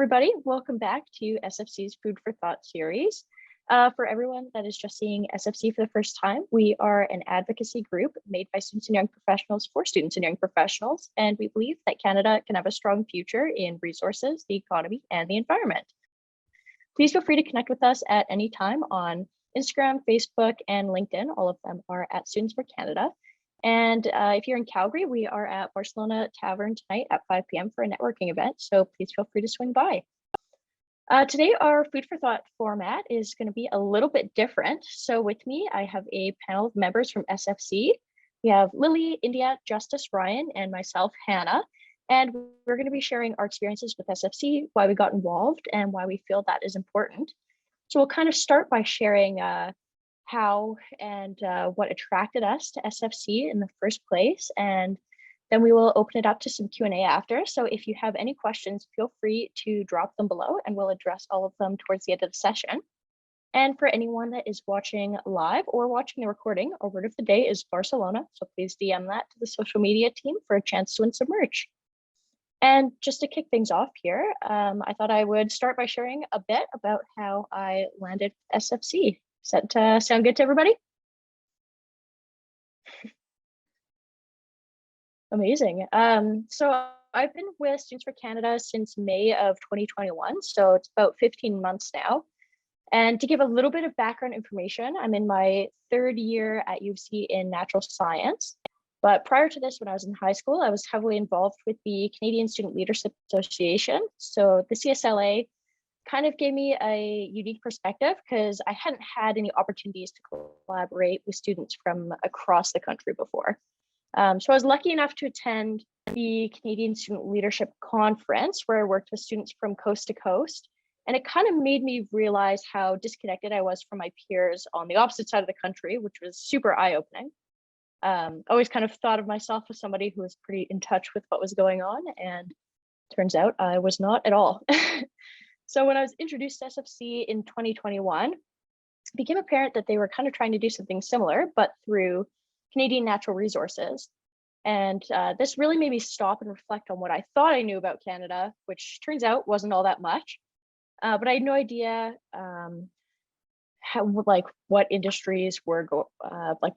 everybody. Welcome back to SFC's Food for Thought series. For everyone that is just seeing SFC for the first time, we are an advocacy group made by students and young professionals for students and young professionals, and we believe that Canada can have a strong future in resources, the economy, and the environment. Please feel free to connect with us at any time on Instagram, Facebook, and LinkedIn. All of them are at Students for Canada. And if you're in Calgary, we are at Barcelona Tavern tonight at 5 p.m. for a networking event, so please feel free to swing by. Today, our Food for Thought format is going to be a little bit different. So with me, I have a panel of members from SFC. We have Lily, Indya, Justus, Ryan, and myself, Hannah. And we're going to be sharing our experiences with SFC, why we got involved, and why we feel that is important. So we'll kind of start by sharing how and what attracted us to SFC in the first place, and then we will open it up to some Q&A after. So if you have any questions, feel free to drop them below and we'll address all of them towards the end of the session. And for anyone that is watching live or watching the recording, our word of the day is Barcelona. So please DM that to the social media team for a chance to win some merch. And just to kick things off here, I thought I would start by sharing a bit about how I landed SFC. Does that sound good to everybody? Amazing. So I've been with Students for Canada since May of 2021, so it's about 15 months now. And to give a little bit of background information, I'm in my third year at U of C in natural science. But prior to this, when I was in high school, I was heavily involved with the Canadian Student Leadership Association. So the CSLA kind of gave me a unique perspective because I hadn't had any opportunities to collaborate with students from across the country before. So I was lucky enough to attend the Canadian Student Leadership Conference, where I worked with students from coast to coast. And it kind of made me realize how disconnected I was from my peers on the opposite side of the country, which was super eye-opening. Always kind of thought of myself as somebody who was pretty in touch with what was going on, and turns out I was not at all. So when I was introduced to SFC in 2021, it became apparent that they were kind of trying to do something similar, but through Canadian natural resources. And this really made me stop and reflect on what I thought I knew about Canada, which turns out wasn't all that much. But I had no idea what industries were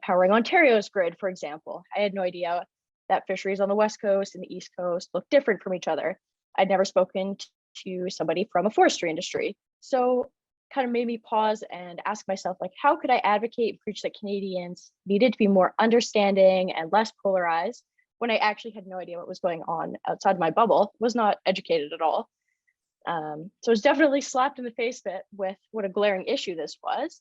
powering Ontario's grid, for example. I had no idea that fisheries on the West Coast and the East Coast look different from each other. I'd never spoken to somebody from a forestry industry. So kind of made me pause and ask myself, how could I advocate and preach that Canadians needed to be more understanding and less polarized when I actually had no idea what was going on outside my bubble, was not educated at all. So I was definitely slapped in the face with what a glaring issue this was.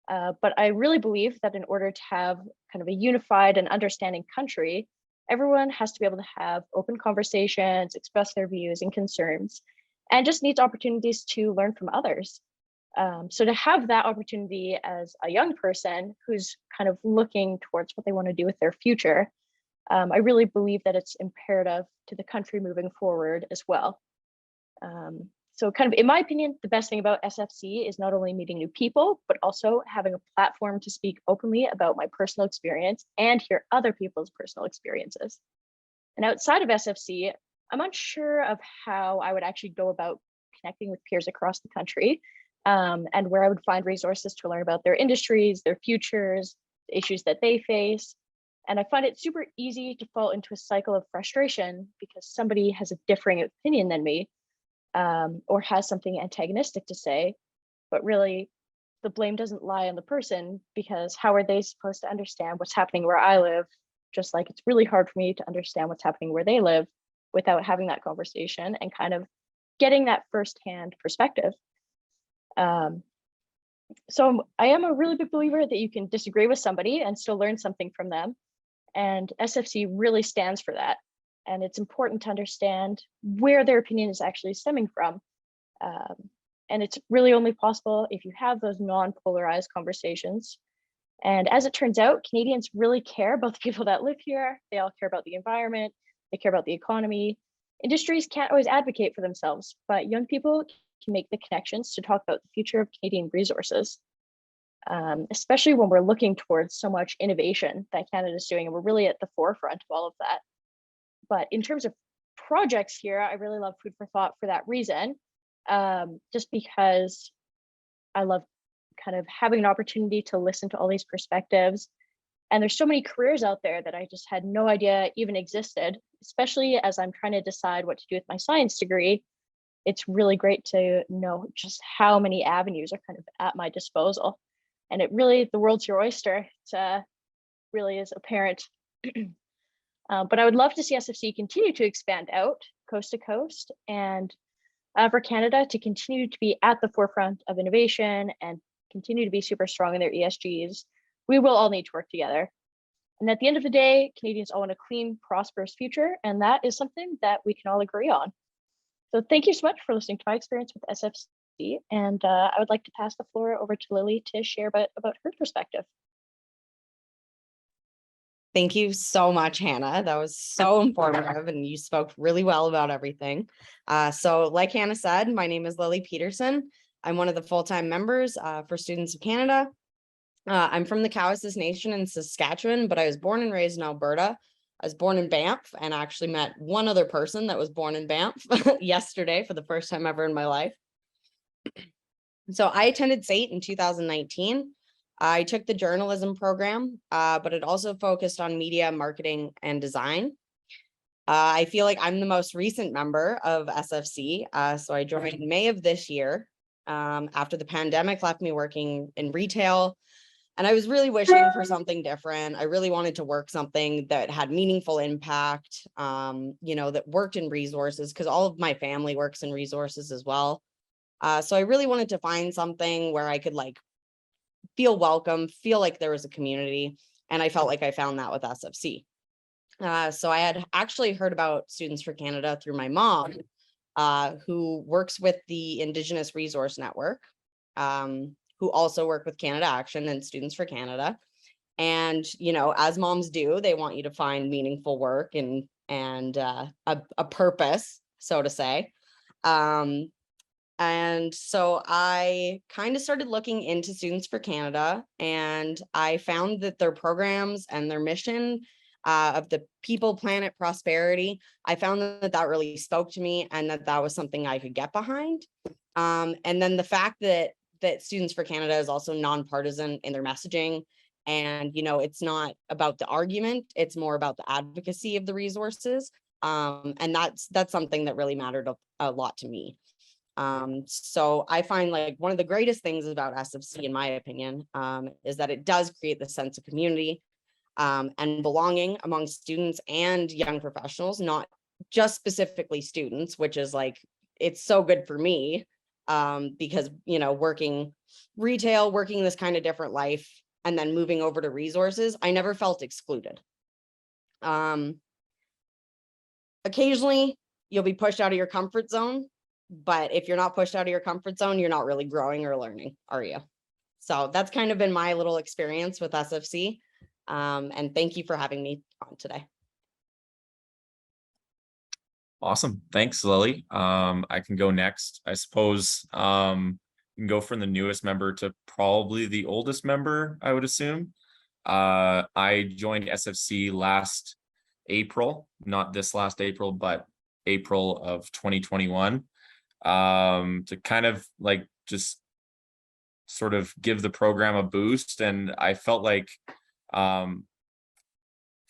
But I really believe that in order to have kind of a unified and understanding country, everyone has to be able to have open conversations, express their views and concerns, and just needs opportunities to learn from others. So to have that opportunity as a young person who's kind of looking towards what they want to do with their future, I really believe that it's imperative to the country moving forward as well. So kind of, in my opinion, the best thing about SFC is not only meeting new people, but also having a platform to speak openly about my personal experience and hear other people's personal experiences. And outside of SFC, I'm unsure of how I would actually go about connecting with peers across the country, and where I would find resources to learn about their industries, their futures, the issues that they face. And I find it super easy to fall into a cycle of frustration because somebody has a differing opinion than me, or has something antagonistic to say, but really the blame doesn't lie on the person, because how are they supposed to understand what's happening where I live? Just like it's really hard for me to understand what's happening where they live without having that conversation and kind of getting that firsthand perspective. So I am a really big believer that you can disagree with somebody and still learn something from them. And SFC really stands for that. And it's important to understand where their opinion is actually stemming from. And it's really only possible if you have those non-polarized conversations. And as it turns out, Canadians really care about the people that live here. They all care about the environment. They care about the economy. Industries can't always advocate for themselves, but young people can make the connections to talk about the future of Canadian resources, especially when we're looking towards so much innovation that Canada is doing, and we're really at the forefront of all of that. But in terms of projects here, I really love Food for Thought for that reason, just because I love kind of having an opportunity to listen to all these perspectives. And there's so many careers out there that I just had no idea even existed, especially as I'm trying to decide what to do with my science degree. It's really great to know just how many avenues are kind of at my disposal. And it really, the world's your oyster. It really is apparent. But I would love to see SFC continue to expand out coast to coast, and for Canada to continue to be at the forefront of innovation and continue to be super strong in their ESGs. We will all need to work together. And at the end of the day, Canadians all want a clean, prosperous future, and that is something that we can all agree on. So thank you so much for listening to my experience with SFC, and I would like to pass the floor over to Lily to share about her perspective. Thank you so much, Hannah. That was so informative, and you spoke really well about everything. So like Hannah said, my name is Lily Petersen. I'm one of the full-time members for Students of Canada. I'm from the Cowessess Nation in Saskatchewan, but I was born and raised in Alberta. I was born in Banff and actually met one other person that was born in Banff yesterday for the first time ever in my life. So I attended SAIT in 2019. I took the journalism program, but it also focused on media, marketing, and design. I feel like I'm the most recent member of SFC. So I joined in May of this year after the pandemic left me working in retail. And I was really wishing for something different. I really wanted to work something that had meaningful impact, that worked in resources, because all of my family works in resources as well. So I really wanted to find something where I could feel welcome, feel like there was a community. And I felt like I found that with SFC. So I had actually heard about Students for Canada through my mom, who works with the Indigenous Resource Network, who also work with Canada Action and Students for Canada. And, as moms do, they want you to find meaningful work and a purpose, so to say. And so I kind of started looking into Students for Canada, and I found that their programs and their mission of the people, planet, prosperity, I found that really spoke to me, and that was something I could get behind. And then the fact that Students for Canada is also nonpartisan in their messaging, and it's not about the argument, it's more about the advocacy of the resources, and that's something that really mattered a lot to me. So I find one of the greatest things about SFC, in my opinion, is that it does create the sense of community and belonging among students and young professionals, not just specifically students, which is it's so good for me because, working retail, working this kind of different life, and then moving over to resources, I never felt excluded. Occasionally, you'll be pushed out of your comfort zone. But if you're not pushed out of your comfort zone, you're not really growing or learning, are you? So that's kind of been my little experience with SFC. And thank you for having me on today. Awesome. Thanks, Lily. I can go next. I suppose you can go from the newest member to probably the oldest member, I would assume. I joined SFC last April, not this last April, but April of 2021. To kind of just sort of give the program a boost. And I felt like from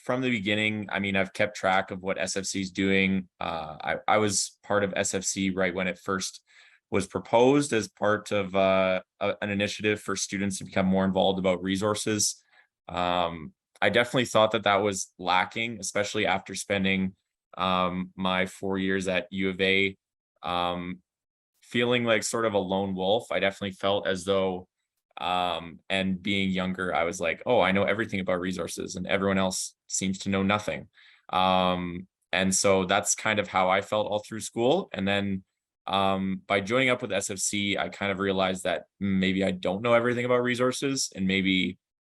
the beginning, I've kept track of what SFC is doing. I was part of SFC right when it first was proposed as part of an initiative for students to become more involved about resources. I definitely thought that was lacking, especially after spending my 4 years at U of A, feeling like sort of a lone wolf. I definitely felt as though, and being younger, I was like, oh, I know everything about resources and everyone else seems to know nothing. And so that's kind of how I felt all through school. And then by joining up with SFC, I kind of realized that maybe I don't know everything about resources, and maybe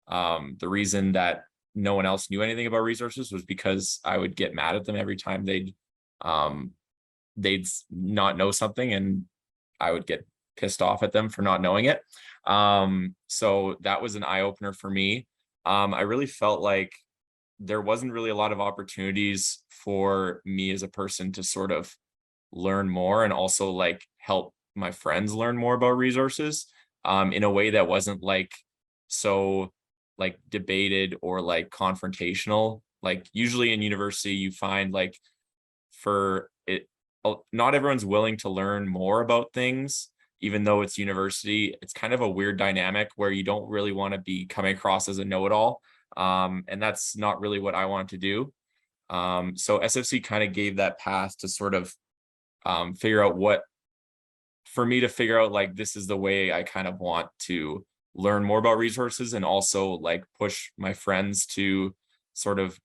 the reason that no one else knew anything about resources was because I would get mad at them every time they'd not know something, and I would get pissed off at them for not knowing it. So that was an eye-opener for me. I really felt like there wasn't really a lot of opportunities for me as a person to sort of learn more and also help my friends learn more about resources in a way that wasn't like so like debated or like confrontational. Like usually in university you find like for it, not everyone's willing to learn more about things, even though it's university. It's kind of a weird dynamic where you don't really want to be coming across as a know-it-all. And that's not really what I wanted to do. So SFC kind of gave that path to sort of figure out what, for me to figure out like, this is the way I kind of want to learn more about resources, and also like push my friends to sort of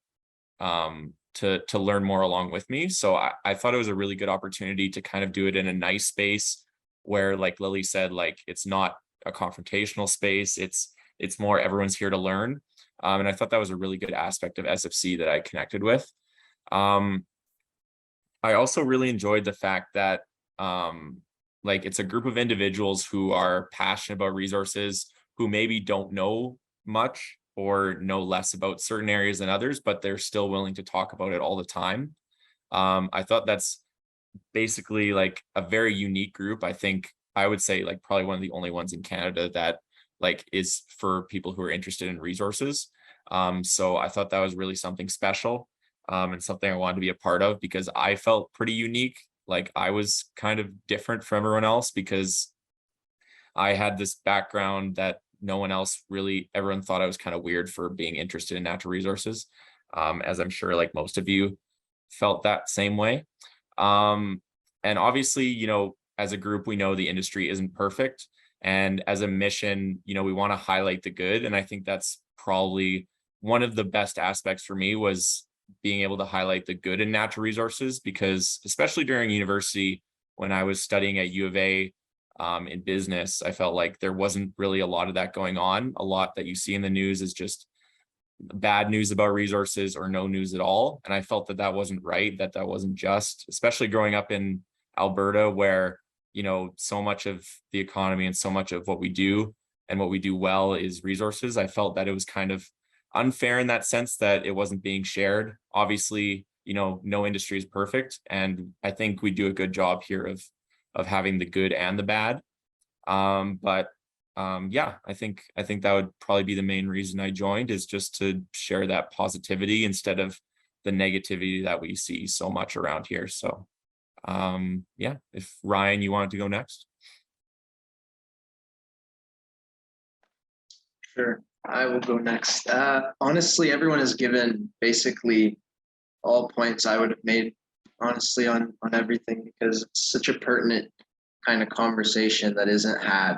to learn more along with me. So I thought it was a really good opportunity to kind of do it in a nice space where, like Lily said, like it's not a confrontational space. It's more everyone's here to learn. And I thought that was a really good aspect of SFC that I connected with. I also really enjoyed the fact that like it's a group of individuals who are passionate about resources, who maybe don't know much or know less about certain areas than others, but they're still willing to talk about it all the time. I thought that's basically like a very unique group. I think I would say like probably one of the only ones in Canada that like is for people who are interested in resources. So I thought that was really something special, and something I wanted to be a part of, because I felt pretty unique. Like I was kind of different from everyone else because I had this background that no one else really, everyone thought I was kind of weird for being interested in natural resources. As I'm sure like most of you felt that same way. And obviously, you know, as a group, we know the industry isn't perfect. And as a mission, you know, we want to highlight the good. And I think that's probably one of the best aspects for me, was being able to highlight the good in natural resources, because especially during university, when I was studying at U of A in business, I felt like there wasn't really a lot of that going on. A lot that you see in the news is just bad news about resources or no news at all. And I felt that that wasn't right, that that wasn't just, especially growing up in Alberta, where, you know, so much of the economy and so much of what we do and what we do well is resources. I felt that it was kind of unfair in that sense that it wasn't being shared. Obviously, you know, no industry is perfect, and I think we do a good job here of having the good and the bad. But yeah, I think that would probably be the main reason I joined, is just to share that positivity instead of the negativity that we see so much around here. So yeah, if Ryan, you wanted to go next. Sure, I will go next. Honestly, everyone has given basically all points I would have made, honestly, on everything, because it's such a pertinent kind of conversation that isn't had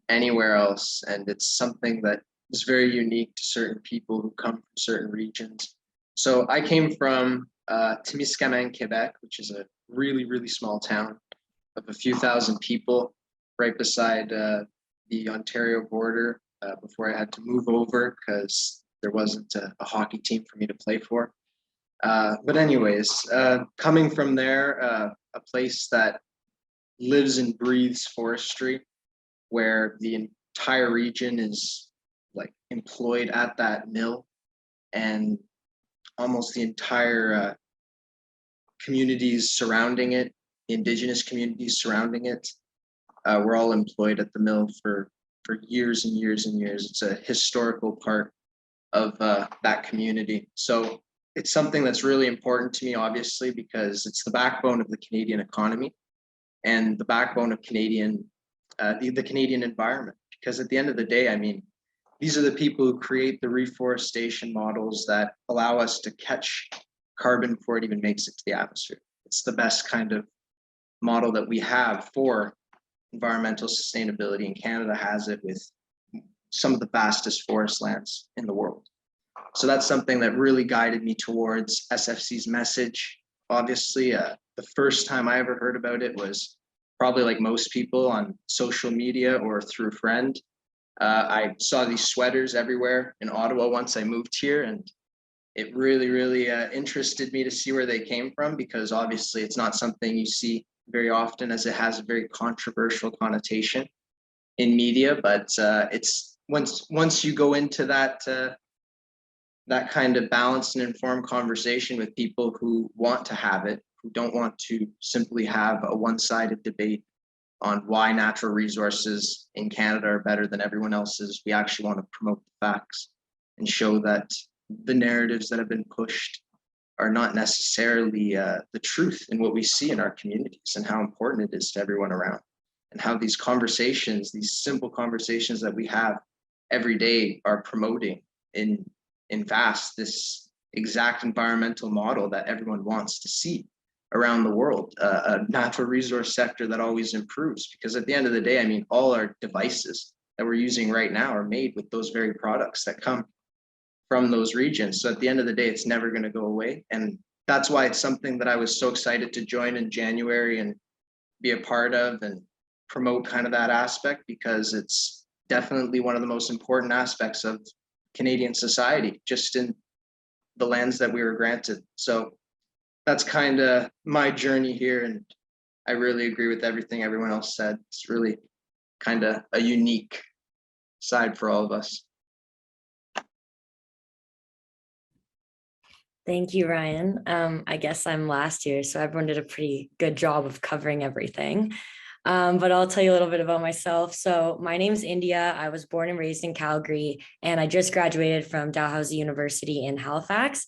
anywhere else, and it's something that is very unique to certain people who come from certain regions. So I came from Témiscamingue, Quebec, which is a really, really small town of a few thousand people, right beside the Ontario border, before I had to move over because there wasn't a hockey team for me to play for. But anyways, coming from there, a place that lives and breathes forestry, where the entire region is like employed at that mill, and almost the entire communities surrounding it, the indigenous communities surrounding it, we're all employed at the mill for years and years and years. It's a historical part of that community. So it's something that's really important to me, obviously, because it's the backbone of the Canadian economy and the backbone of Canadian, the Canadian environment. Because at the end of the day, I mean, these are the people who create the reforestation models that allow us to catch carbon before it even makes it to the atmosphere. It's the best kind of model that we have for environmental sustainability, and Canada has it with some of the vastest forest lands in the world. So that's something that really guided me towards SFC's message. Obviously, the first time I ever heard about it was probably like most people on social media or through a friend. I saw these sweaters everywhere in Ottawa once I moved here, and it really, really interested me to see where they came from, because obviously it's not something you see very often, as it has a very controversial connotation in media. But it's once you go into that that kind of balanced and informed conversation with people who want to have it, who don't want to simply have a one-sided debate on why natural resources in Canada are better than everyone else's. We actually want to promote the facts and show that the narratives that have been pushed are not necessarily the truth in what we see in our communities and how important it is to everyone around, and how these conversations, these simple conversations that we have every day, are promoting in vast this exact environmental model that everyone wants to see around the world, a natural resource sector that always improves. Because at the end of the day, I mean, all our devices that we're using right now are made with those very products that come from those regions. So at the end of the day, it's never going to go away. And that's why it's something that I was so excited to join in January and be a part of and promote kind of that aspect, because it's definitely one of the most important aspects of Canadian society, just in the lands that we were granted. So that's kind of my journey here. And I really agree with everything everyone else said. It's really kind of a unique side for all of us. Thank you, Ryan. I guess I'm last here, so everyone did a pretty good job of covering everything. But I'll tell you a little bit about myself. So my name is Indya. I was born and raised in Calgary, and I just graduated from Dalhousie University in Halifax.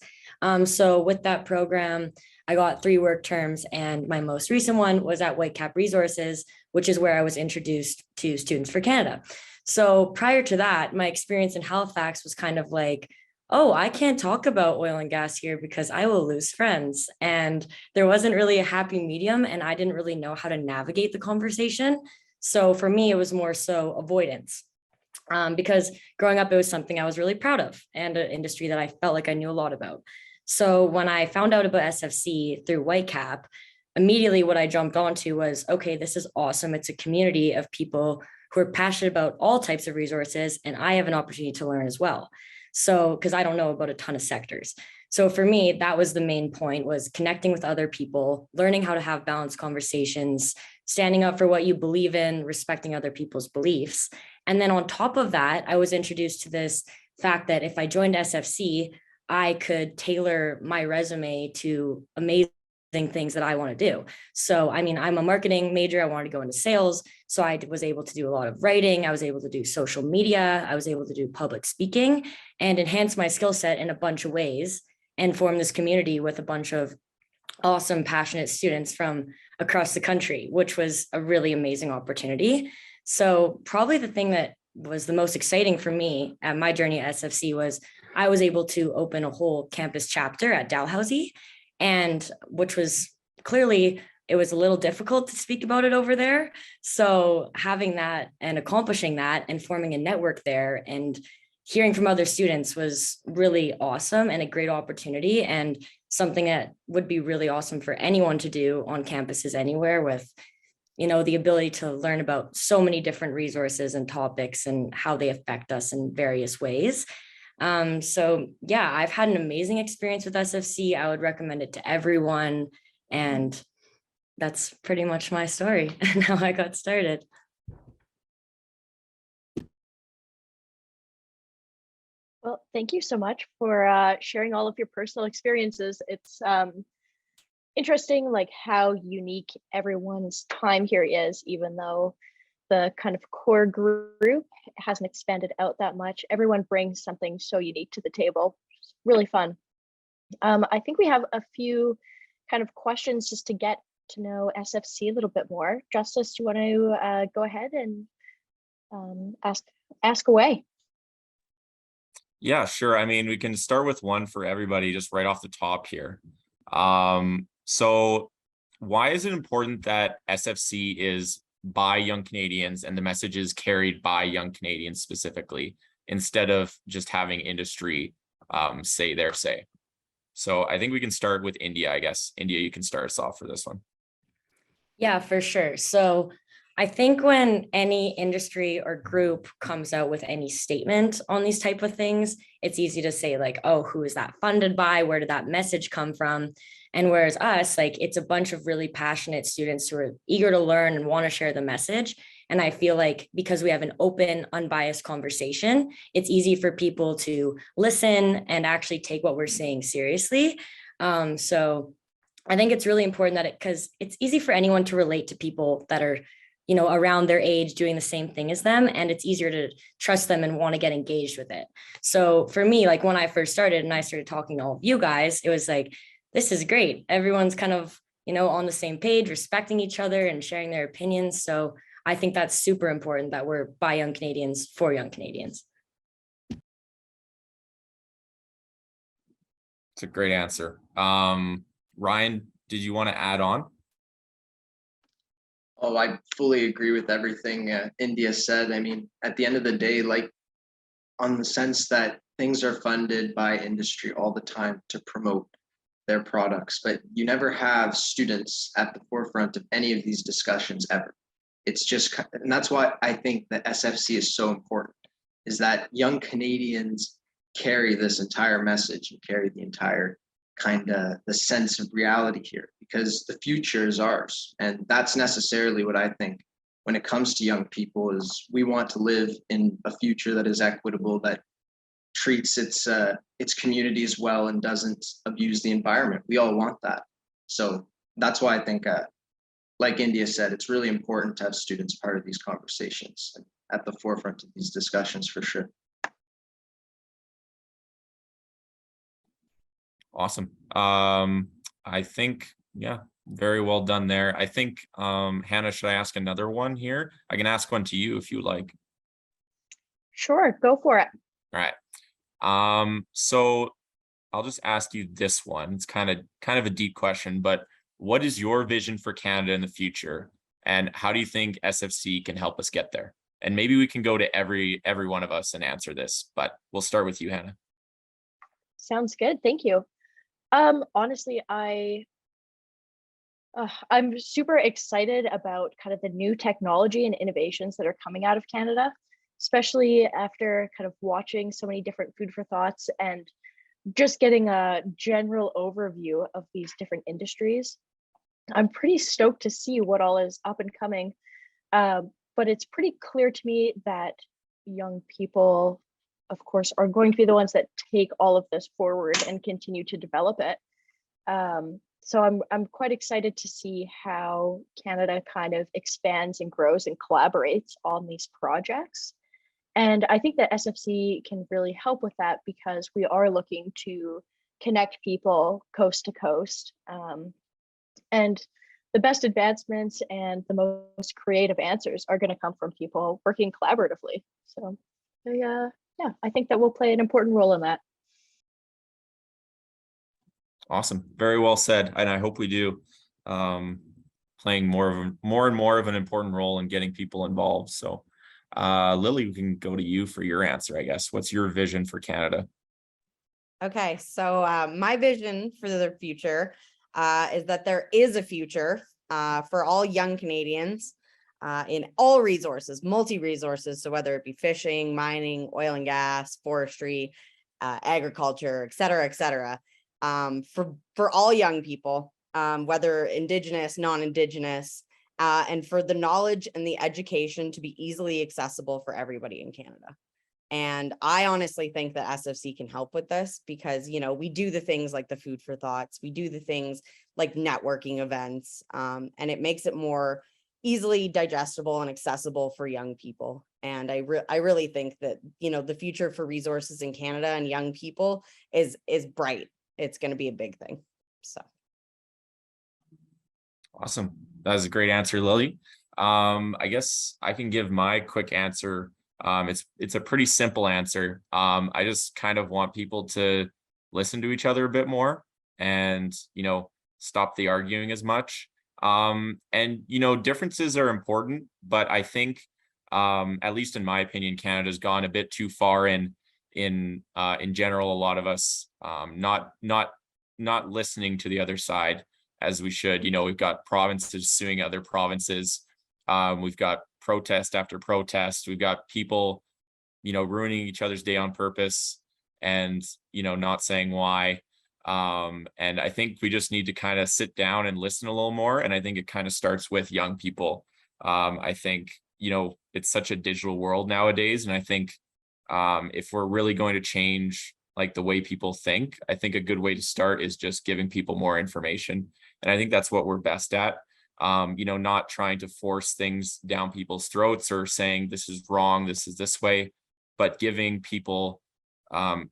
So with that program, I got 3 work terms, and my most recent one was at Whitecap Resources, which is where I was introduced to Students for Canada. So prior to that, my experience in Halifax was kind of like, oh, I can't talk about oil and gas here because I will lose friends. And there wasn't really a happy medium, and I didn't really know how to navigate the conversation. So for me, it was more so avoidance. Because growing up, it was something I was really proud of and an industry that I felt like I knew a lot about. So when I found out about SFC through Whitecap, immediately what I jumped onto was, okay, this is awesome. It's a community of people who are passionate about all types of resources, and I have an opportunity to learn as well. So, because I don't know about a ton of sectors. So for me, that was the main point, was connecting with other people, learning how to have balanced conversations, standing up for what you believe in, respecting other people's beliefs. And then on top of that, I was introduced to this fact that if I joined SFC, I could tailor my resume to amazing things that I want to do. So, I mean, I'm a marketing major. I wanted to go into sales. So I was able to do a lot of writing. I was able to do social media. I was able to do public speaking and enhance my skill set in a bunch of ways and form this community with a bunch of awesome, passionate students from across the country, which was a really amazing opportunity. So probably the thing that was the most exciting for me at my journey at SFC was I was able to open a whole campus chapter at Dalhousie, and which was clearly, it was a little difficult to speak about it over there. So having that and accomplishing that and forming a network there and hearing from other students was really awesome and a great opportunity, and something that would be really awesome for anyone to do on campuses anywhere, with, you know, the ability to learn about so many different resources and topics and how they affect us in various ways. So yeah, I've had an amazing experience with SFC. I would recommend it to everyone. And that's pretty much my story and how I got started. Well, thank you so much for sharing all of your personal experiences. It's interesting, like how unique everyone's time here is, even though the kind of core group hasn't expanded out that much. Everyone brings something so unique to the table. It's really fun. I think we have a few kind of questions just to get to know SFC a little bit more. Justus, do you want to go ahead and ask away? Yeah, sure. I mean, we can start with one for everybody just right off the top here. So why is it important that SFC is by young Canadians and the message is carried by young Canadians specifically, instead of just having industry say their say? So I think we can start with Indya, I guess. Indya, you can start us off for this one. Yeah, for sure. So I think when any industry or group comes out with any statement on these type of things, it's easy to say like, oh, who is that funded by? Where did that message come from? And whereas us, like, it's a bunch of really passionate students who are eager to learn and want to share the message. And I feel like because we have an open, unbiased conversation, it's easy for people to listen and actually take what we're saying seriously. So I think it's really important that because it's easy for anyone to relate to people that are around their age doing the same thing as them, and it's easier to trust them and want to get engaged with it. So for me, like when I first started and I started talking to all of you guys, it was like, this is great. Everyone's kind of, on the same page, respecting each other and sharing their opinions. So I think that's super important that we're by young Canadians for young Canadians. It's a great answer. Ryan, did you want to add on? Oh, I fully agree with everything Indya said. I mean, at the end of the day, like on the sense that things are funded by industry all the time to promote their products, but you never have students at the forefront of any of these discussions ever. It's just, and that's why I think that SFC is so important, is that young Canadians carry this entire message and carry the entire kind of the sense of reality here, because the future is ours. And that's necessarily what I think when it comes to young people, is we want to live in a future that is equitable, that treats its communities well and doesn't abuse the environment. We all want that. So that's why I think, like Indya said, it's really important to have students part of these conversations and at the forefront of these discussions for sure. Awesome. I think, yeah, very well done there. I think, Hannah, should I ask another one here? I can ask one to you if you like. Sure, go for it. All right. So I'll just ask you this one. It's kind of a deep question, but what is your vision for Canada in the future? And how do you think SFC can help us get there? And maybe we can go to every one of us and answer this, but we'll start with you, Hannah. Sounds good. Thank you. Honestly, I'm super excited about kind of the new technology and innovations that are coming out of Canada, especially after kind of watching so many different food for thoughts and just getting a general overview of these different industries. I'm pretty stoked to see what all is up and coming, but it's pretty clear to me that young people, of course, are going to be the ones that take all of this forward and continue to develop it. So I'm quite excited to see how Canada kind of expands and grows and collaborates on these projects. And I think that SFC can really help with that, because we are looking to connect people coast to coast. And the best advancements and the most creative answers are going to come from people working collaboratively. So yeah, I think that we'll play an important role in that. Awesome. Very well said. And I hope we do, playing more and more of an important role in getting people involved. So Lily, we can go to you for your answer, I guess. What's your vision for Canada? Okay, so my vision for the future is that there is a future for all young Canadians in all resources, multi-resources. So whether it be fishing, mining, oil and gas, forestry, agriculture, et cetera, for all young people, whether Indigenous, non-Indigenous, and for the knowledge and the education to be easily accessible for everybody in Canada. And I honestly think that SFC can help with this, because, we do the things like the Food for Thoughts, we do the things like networking events, and it makes it more easily digestible and accessible for young people. And I really think that, the future for resources in Canada and young people is bright. It's going to be a big thing. So. Awesome. That was a great answer, Lily. I guess I can give my quick answer. It's a pretty simple answer. I just kind of want people to listen to each other a bit more and, stop the arguing as much. And, differences are important, but I think, at least in my opinion, Canada's gone a bit too far in general. A lot of us, not listening to the other side as we should. We've got provinces suing other provinces. We've got protest after protest. We've got people, ruining each other's day on purpose and, not saying why. And I think we just need to kind of sit down and listen a little more. And I think it kind of starts with young people. I think, it's such a digital world nowadays. And I think, if we're really going to change like the way people think, I think a good way to start is just giving people more information. And I think that's what we're best at. not trying to force things down people's throats or saying this is wrong, this is this way, but giving people,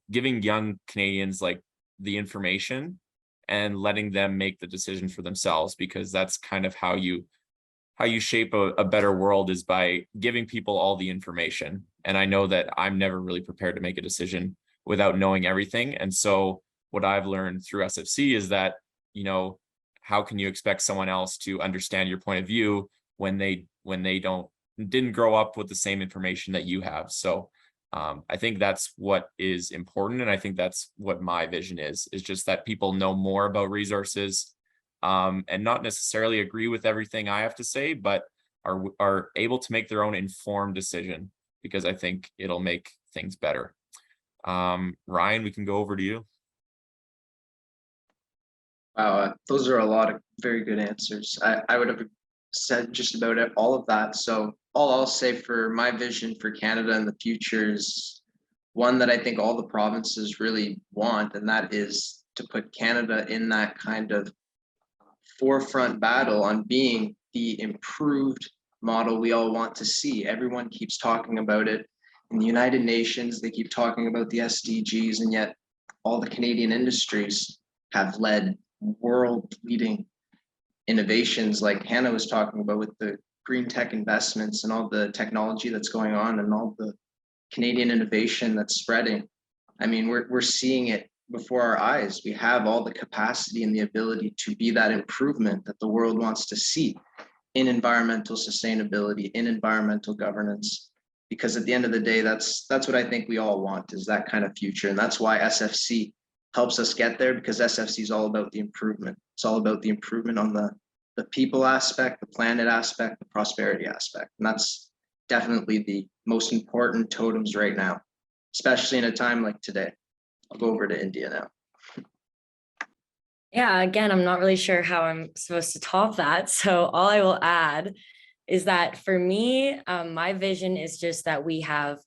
giving young Canadians like the information and letting them make the decision for themselves, because that's kind of how you shape a better world, is by giving people all the information. And I know that I'm never really prepared to make a decision without knowing everything. And so what I've learned through SFC is that, how can you expect someone else to understand your point of view when they didn't grow up with the same information that you have? So I think that's what is important. And I think that's what my vision is just that people know more about resources, and not necessarily agree with everything I have to say, but are able to make their own informed decision, because I think it'll make things better. Ryan, we can go over to you. Wow, those are a lot of very good answers. I would have said just about it, all of that. So all I'll say for my vision for Canada in the future is one that I think all the provinces really want, and that is to put Canada in that kind of forefront battle on being the improved model we all want to see. Everyone keeps talking about it. In the United Nations, they keep talking about the SDGs, and yet all the Canadian industries have led world-leading innovations like Hannah was talking about with the green tech investments and all the technology that's going on and all the Canadian innovation that's spreading. I mean, we're seeing it before our eyes. We have all the capacity and the ability to be that improvement that the world wants to see in environmental sustainability, in environmental governance. Because at the end of the day, that's what I think we all want, is that kind of future. And that's why SFC helps us get there, because SFC is all about the improvement. It's all about the improvement on the people aspect, the planet aspect, the prosperity aspect. And that's definitely the most important totems right now, especially in a time like today. I'll go over to Indya now. Yeah, again, I'm not really sure how I'm supposed to top that. So all I will add is that for me, my vision is just that we have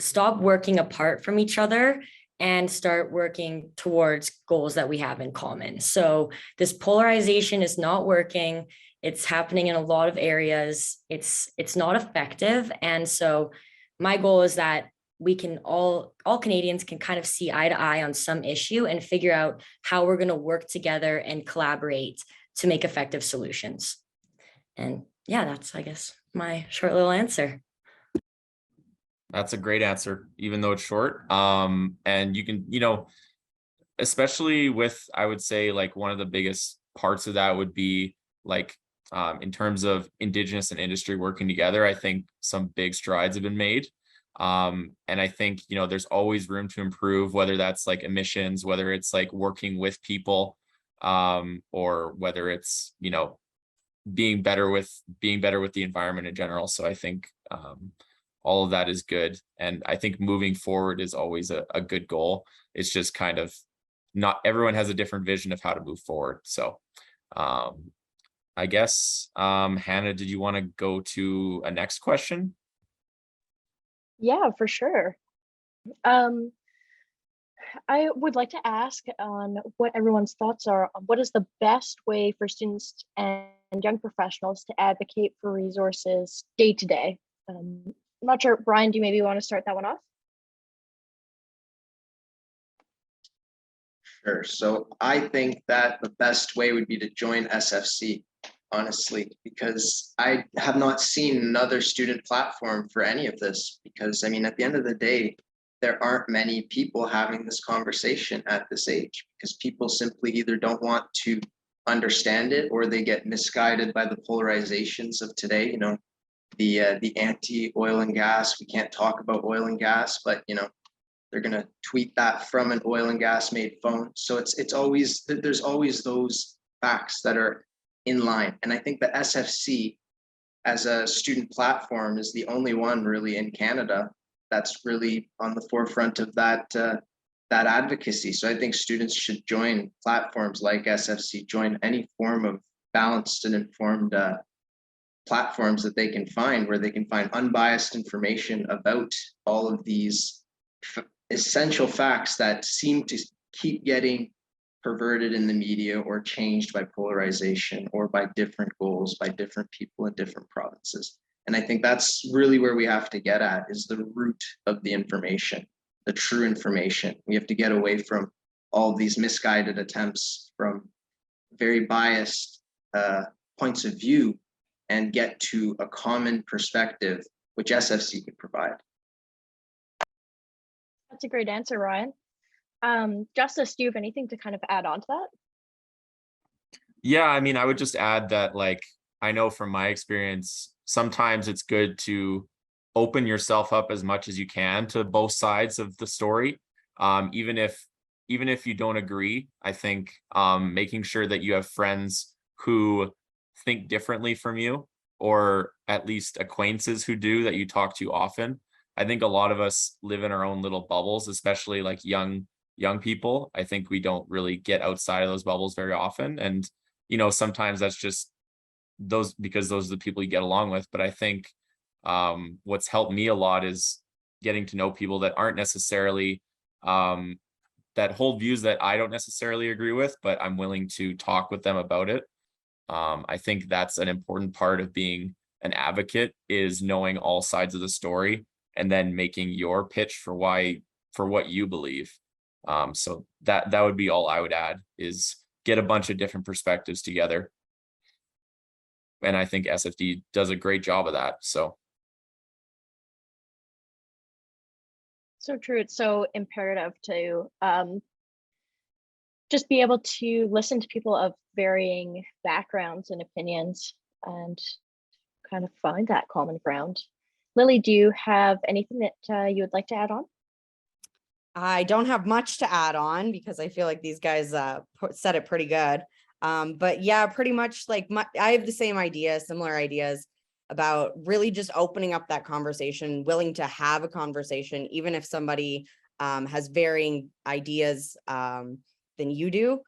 stopped working apart from each other and start working towards goals that we have in common. So this polarization is not working. It's happening in a lot of areas. It's not effective. And so my goal is that we can all Canadians can kind of see eye to eye on some issue and figure out how we're going to work together and collaborate to make effective solutions. And yeah, that's, I guess, my short little answer. That's a great answer, even though it's short. And you can, especially with, I would say, like, one of the biggest parts of that would be like, in terms of Indigenous and industry working together, I think some big strides have been made. And I think, there's always room to improve, whether that's like emissions, whether it's like working with people, or whether it's, being better with the environment in general. So I think, all of that is good. And I think moving forward is always a good goal. It's just kind of, not everyone has a different vision of how to move forward. So I guess, Hannah, did you want to go to a next question? Yeah, for sure. I would like to ask on what everyone's thoughts are on what is the best way for students and young professionals to advocate for resources day to day. I'm not sure, Brian, do you maybe want to start that one off? Sure. So I think that the best way would be to join SFC, honestly, because I have not seen another student platform for any of this. Because, I mean, at the end of the day, there aren't many people having this conversation at this age, because people simply either don't want to understand it, or they get misguided by the polarizations of today. The anti-oil and gas, we can't talk about oil and gas, but they're going to tweet that from an oil and gas made phone. So it's always, there's always those facts that are in line. And I think the SFC as a student platform is the only one really in Canada that's really on the forefront of that advocacy. So I think students should join platforms like SFC, join any form of balanced and informed platforms that they can find, where they can find unbiased information about all of these essential facts that seem to keep getting perverted in the media or changed by polarization or by different goals by different people in different provinces. And I think that's really where we have to get at, is the root of the information, the true information. We have to get away from all these misguided attempts from very biased points of view and get to a common perspective, which SFC could provide. That's a great answer, Ryan. Justus, do you have anything to kind of add on to that? Yeah, I mean, I would just add that, like, I know from my experience, sometimes it's good to open yourself up as much as you can to both sides of the story. Even if you don't agree, I think making sure that you have friends who think differently from you, or at least acquaintances who do, that you talk to often. I think a lot of us live in our own little bubbles, especially like young people. I think we don't really get outside of those bubbles very often. And, sometimes that's just because those are the people you get along with. But I think what's helped me a lot is getting to know people that aren't necessarily that hold views that I don't necessarily agree with, but I'm willing to talk with them about it. I think that's an important part of being an advocate, is knowing all sides of the story and then making your pitch for what you believe. So that would be all I would add, is get a bunch of different perspectives together. And I think SFD does a great job of that. So true. It's so imperative to just be able to listen to people of varying backgrounds and opinions and kind of find that common ground. Lily, do you have anything that you would like to add on? I don't have much to add on because I feel like these guys said it pretty good. But yeah, pretty much like I have the same ideas, similar ideas about really just opening up that conversation, willing to have a conversation, even if somebody has varying ideas than you do,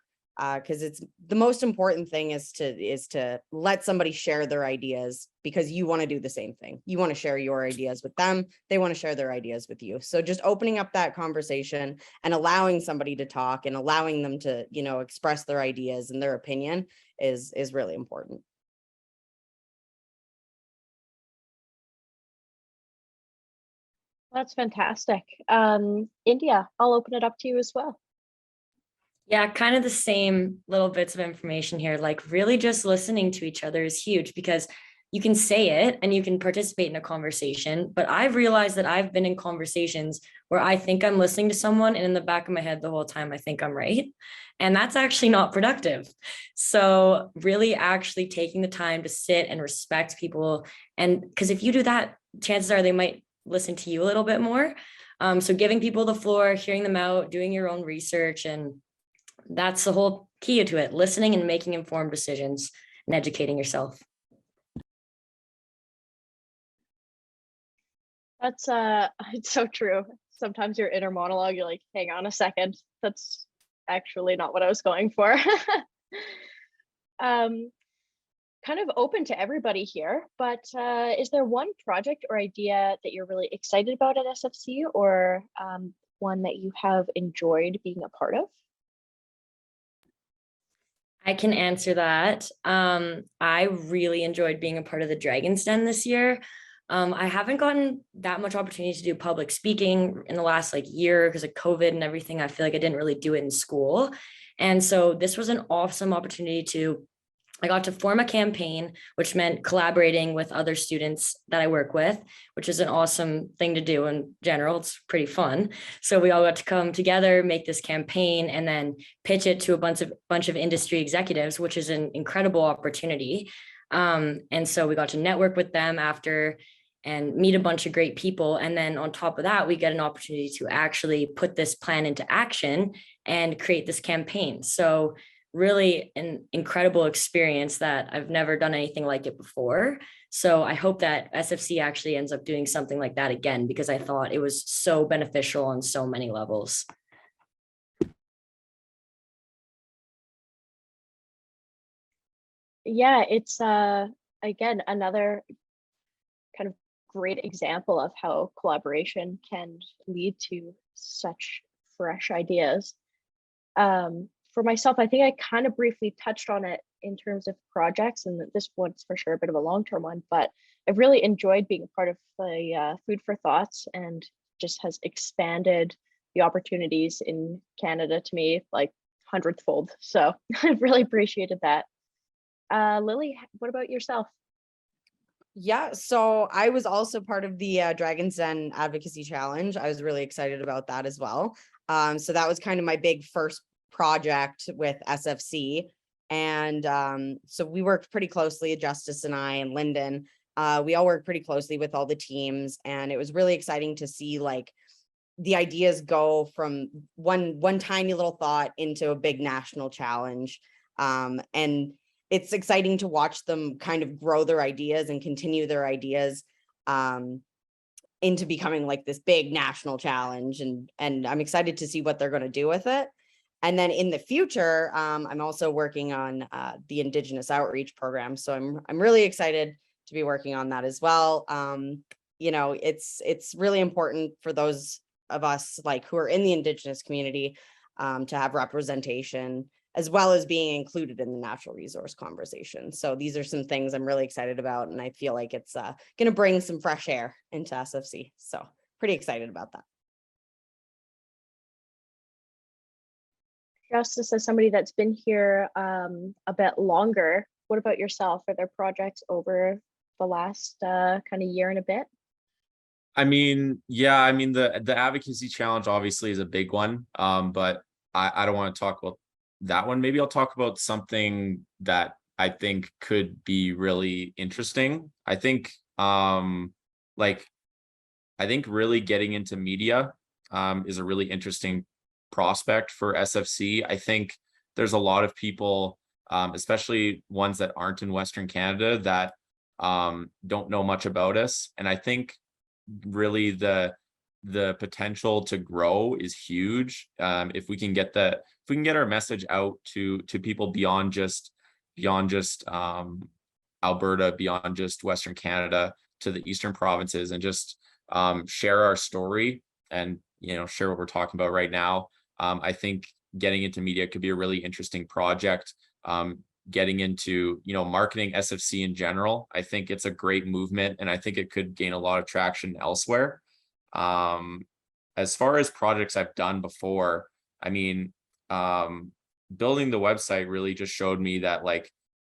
because it's the most important thing is to let somebody share their ideas, because you want to do the same thing. You want to share your ideas with them. They want to share their ideas with you. So just opening up that conversation and allowing somebody to talk and allowing them to, express their ideas and their opinion is really important. That's fantastic. Indya, I'll open it up to you as well. Yeah, kind of the same little bits of information here. Like really just listening to each other is huge, because you can say it and you can participate in a conversation, but I've realized that I've been in conversations where I think I'm listening to someone and in the back of my head the whole time I think I'm right. And that's actually not productive. So really actually taking the time to sit and respect people. And because if you do that, chances are they might listen to you a little bit more. So giving people the floor, hearing them out, doing your own research, and that's the whole key to it: listening and making informed decisions and educating yourself. That's it's so true. Sometimes your inner monologue, you're like, hang on a second, that's actually not what I was going for. Kind of open to everybody here, but is there one project or idea that you're really excited about at SFC, or one that you have enjoyed being a part of? I can answer that. I really enjoyed being a part of the Dragon's Den this year. I haven't gotten that much opportunity to do public speaking in the last year because of COVID and everything. I feel like I didn't really do it in school. And so this was an awesome opportunity I got to form a campaign, which meant collaborating with other students that I work with, which is an awesome thing to do in general. It's pretty fun. So we all got to come together, make this campaign, and then pitch it to a bunch of industry executives, which is an incredible opportunity. And so we got to network with them after and meet a bunch of great people. And then on top of that, we get an opportunity to actually put this plan into action and create this campaign. So really an incredible experience that I've never done anything like it before. So I hope that SFC actually ends up doing something like that again, because I thought it was so beneficial on so many levels. Yeah, it's again another kind of great example of how collaboration can lead to such fresh ideas. for myself, I think I kind of briefly touched on it in terms of projects, and this one's for sure a bit of a long-term one, but I've really enjoyed being a part of the Food for Thoughts, and just has expanded the opportunities in Canada to me like hundredth fold. So I've really appreciated that. Lily, what about yourself? Yeah, so I was also part of the Dragon's Den Advocacy Challenge. I was really excited about that as well. So that was kind of my big first project with SFC. And so we worked pretty closely, Justus and I and Lyndon. We all worked pretty closely with all the teams, and it was really exciting to see like the ideas go from one tiny little thought into a big national challenge. And it's exciting to watch them kind of grow their ideas and continue their ideas into becoming like this big national challenge. And I'm excited to see what they're going to do with it. And then in the future, I'm also working on the Indigenous outreach program. So I'm really excited to be working on that as well. You know, it's really important for those of us like who are in the Indigenous community to have representation, as well as being included in the natural resource conversation. So these are some things I'm really excited about, and I feel like it's going to bring some fresh air into SFC. So pretty excited about that. Justice, as somebody that's been here a bit longer, what about yourself? Are there projects over the last kind of year and a bit? I mean, yeah, I mean, the advocacy challenge obviously is a big one, but I don't want to talk about that one. Maybe I'll talk about something that I think could be really interesting. I think really getting into media is a really interesting prospect for SFC. I think there's a lot of people, especially ones that aren't in Western Canada, that don't know much about us. And I think really the potential to grow is huge. If we can get our message out to people beyond just Alberta, beyond just Western Canada, to the eastern provinces, and just share our story and, you know, share what we're talking about right now. I think getting into media could be a really interesting project. Getting into, you know, marketing SFC in general, I think it's a great movement, and I think it could gain a lot of traction elsewhere. As far as projects I've done before, I mean, building the website really just showed me that like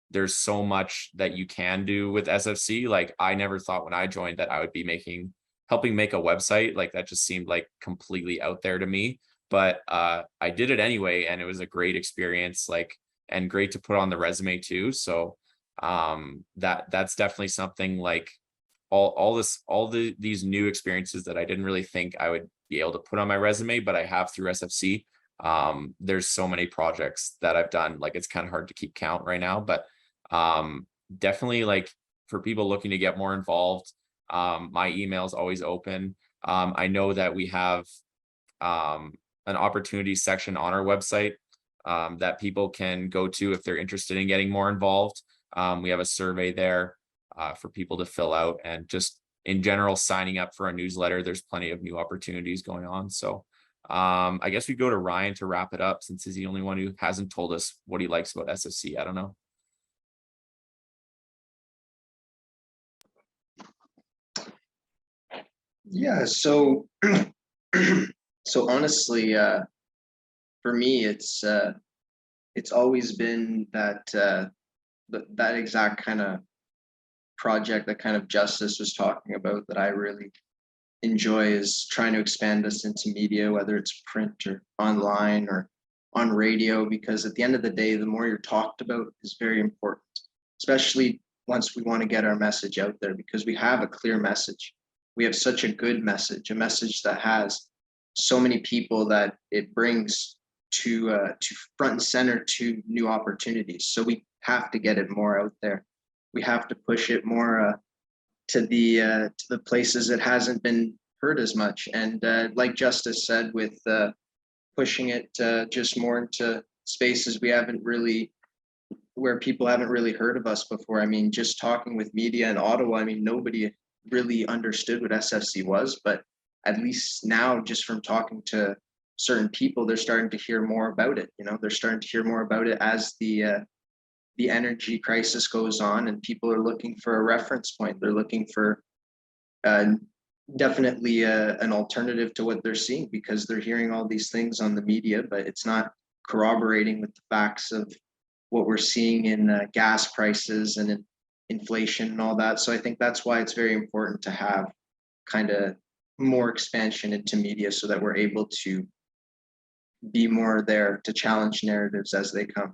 there's so much that you can do with SFC. Like I never thought when I joined that I would be helping make a website. Like that just seemed like completely out there to me. But I did it anyway, and it was a great experience, like, and great to put on the resume too. So that's definitely something like these new experiences that I didn't really think I would be able to put on my resume, but I have through SFC. There's so many projects that I've done, like it's kind of hard to keep count right now, but definitely like for people looking to get more involved, my email is always open. I know that we have an opportunity section on our website that people can go to if they're interested in getting more involved. We have a survey there for people to fill out, and just in general, signing up for a newsletter. There's plenty of new opportunities going on. So I guess we go to Ryan to wrap it up, since he's the only one who hasn't told us what he likes about SFC. I don't know. Yeah, so so honestly, for me, it's always been that that exact kind of project that kind of Justus was talking about that I really enjoy, is trying to expand us into media, whether it's print or online or on radio, because at the end of the day, the more you're talked about is very important, especially once we want to get our message out there, because we have a clear message. We have such a good message, a message that has so many people that it brings to front and center to new opportunities. So we have to get it more out there. We have to push it more to the places it hasn't been heard as much. And like Justus said, with pushing it just more into spaces where people haven't really heard of us before. I mean, just talking with media in Ottawa, I mean, nobody really understood what SFC was, but at least now, just from talking to certain people, they're starting to hear more about it. You know, they're starting to hear more about it as the energy crisis goes on, and people are looking for a reference point. They're looking for definitely an alternative to what they're seeing, because they're hearing all these things on the media, but it's not corroborating with the facts of what we're seeing in gas prices and in inflation and all that. So I think that's why it's very important to have kind of more expansion into media, so that we're able to be more there to challenge narratives as they come.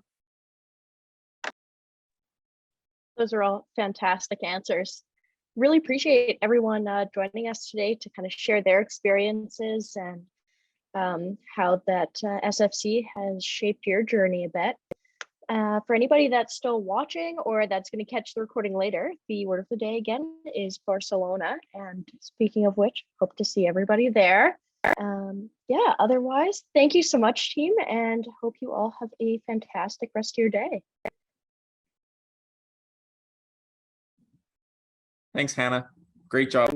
Those are all fantastic answers. Really appreciate everyone joining us today to kind of share their experiences and how that SFC has shaped your journey a bit. For anybody that's still watching or that's going to catch the recording later, the word of the day again is Barcelona. And speaking of which, hope to see everybody there. Yeah, otherwise, thank you so much, team, and hope you all have a fantastic rest of your day. Thanks, Hannah. Great job.